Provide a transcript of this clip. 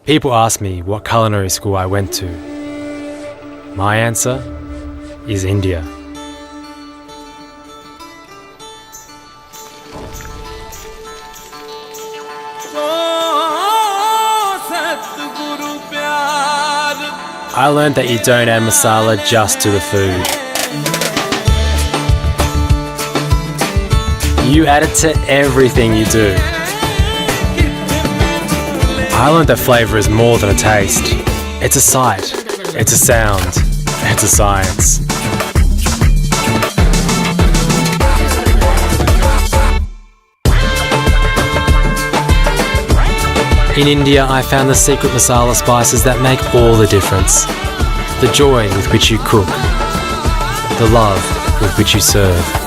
People ask me what culinary school I went to. My answer is India. I learned that you don't add masala just to the food. You add it to everything you do. I learned that flavour is more than a taste. It's a sight, it's a sound, it's a science. In India, I found the secret masala spices that make all the difference. The joy with which you cook, the love with which you serve.